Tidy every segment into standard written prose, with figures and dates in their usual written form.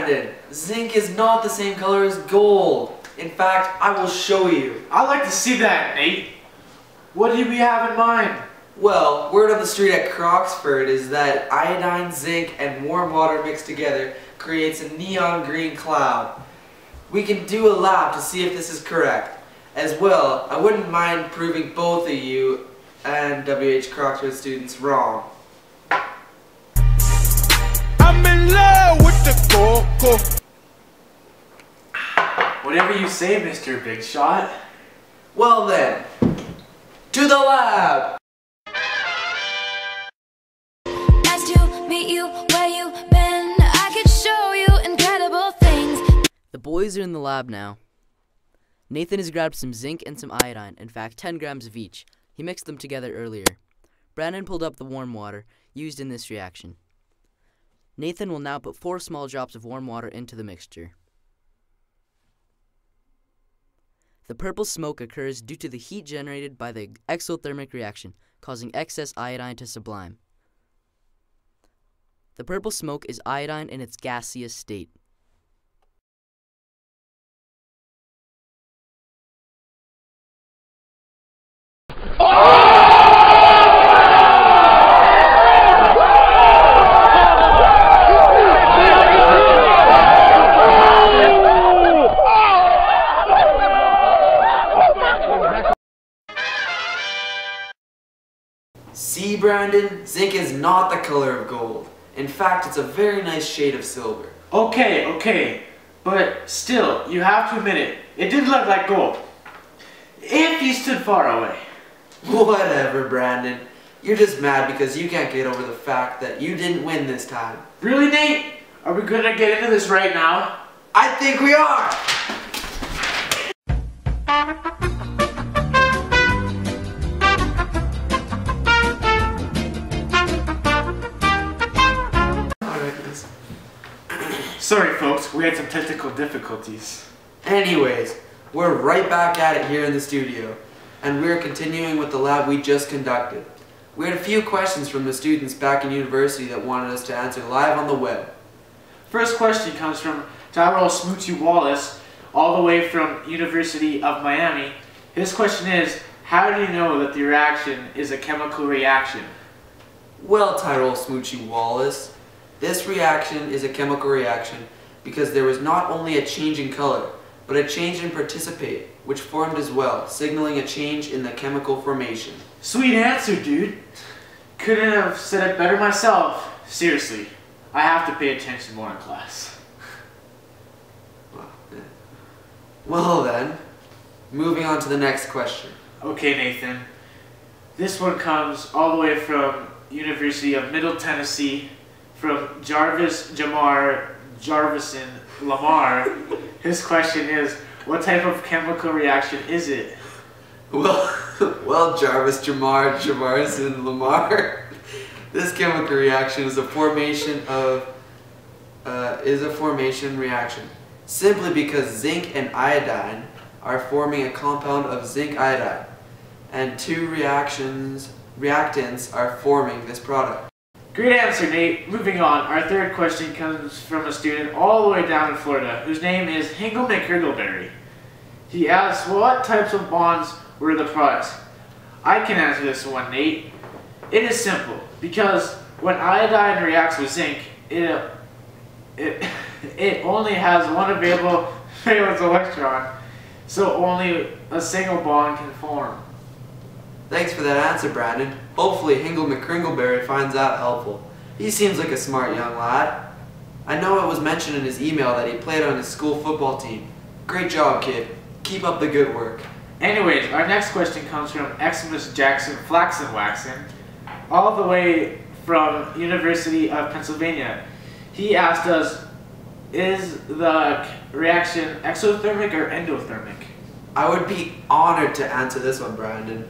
Brandon, zinc is not the same color as gold. In fact, I will show you. I'd like to see that, Nate. What do we have in mind? Well, word on the street at Croxford is that iodine, zinc, and warm water mixed together creates a neon green cloud. We can do a lab to see if this is correct. As well, I wouldn't mind proving both of you and WH Croxford students wrong. I'm in love with the coco. Whatever you say, Mr. Big Shot. Well then, to the lab! Nice to meet you, where you been? I could show you incredible things. The boys are in the lab now. Nathan has grabbed some zinc and some iodine, in fact 10 grams of each. He mixed them together earlier. Brandon pulled up the warm water used in this reaction. Nathan will now put 4 small drops of warm water into the mixture. The purple smoke occurs due to the heat generated by the exothermic reaction, causing excess iodine to sublime. The purple smoke is iodine in its gaseous state. See, Brandon, zinc is not the color of gold. In fact, it's a very nice shade of silver. Okay, but still, you have to admit it. It did look like gold. If you stood far away. Whatever, Brandon. You're just mad because you can't get over the fact that you didn't win this time. Really, Nate? Are we gonna get into this right now? I think we are! Sorry folks, we had some technical difficulties. Anyways, we're right back at it here in the studio, and we're continuing with the lab we just conducted. We had a few questions from the students back in university that wanted us to answer live on the web. First question comes from Tyrell Smoochie Wallace, all the way from University of Miami. His question is, how do you know that the reaction is a chemical reaction? Well, Tyrell Smoochie Wallace, this reaction is a chemical reaction because there was not only a change in color, but a change in participate, which formed as well, signaling a change in the chemical formation. Sweet answer, dude. Couldn't have said it better myself. Seriously, I have to pay attention more in class. Well then, moving on to the next question. Okay, Nathan. This one comes all the way from University of Middle Tennessee, from Jarvis Jamar Jarvison Lamar. His question is, what type of chemical reaction is it? Well, Jarvis Jamar Jamarson Lamar. This chemical reaction is a formation reaction simply because zinc and iodine are forming a compound of zinc iodide, and 2 reactants are forming this product. Great answer, Nate. Moving on, our third question comes from a student all the way down in Florida, whose name is Hingle McHurgleberry. He asks, what types of bonds were the products? I can answer this one, Nate. It is simple, because when iodine reacts with zinc, it only has one available valence electron, so only a single bond can form. Thanks for that answer, Brandon. Hopefully Hingle McCringleberry finds that helpful. He seems like a smart young lad. I know it was mentioned in his email that he played on his school football team. Great job, kid. Keep up the good work. Anyways, our next question comes from Xmas Jackson Flaxen Waxen, all the way from University of Pennsylvania. He asked us, is the reaction exothermic or endothermic? I would be honored to answer this one, Brandon.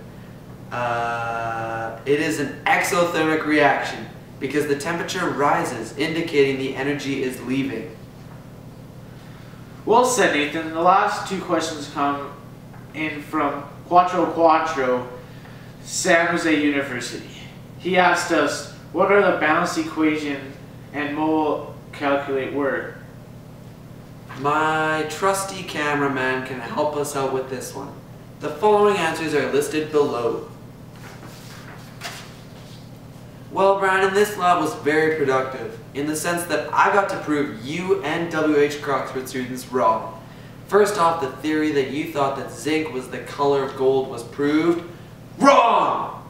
It is an exothermic reaction because the temperature rises, indicating the energy is leaving. Well said, Nathan. The last 2 questions come in from Quattro, San Jose University. He asked us, what are the balance equation and mole calculate word? My trusty cameraman can help us out with this one. The following answers are listed below. Well, Brandon, this lab was very productive in the sense that I got to prove you and WH Croxford students wrong. First off, the theory that you thought that zinc was the color of gold was proved wrong!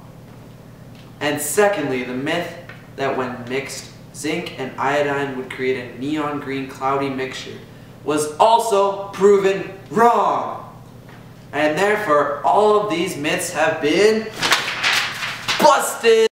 And secondly, the myth that when mixed, zinc and iodine would create a neon green cloudy mixture was also proven wrong. And therefore, all of these myths have been busted!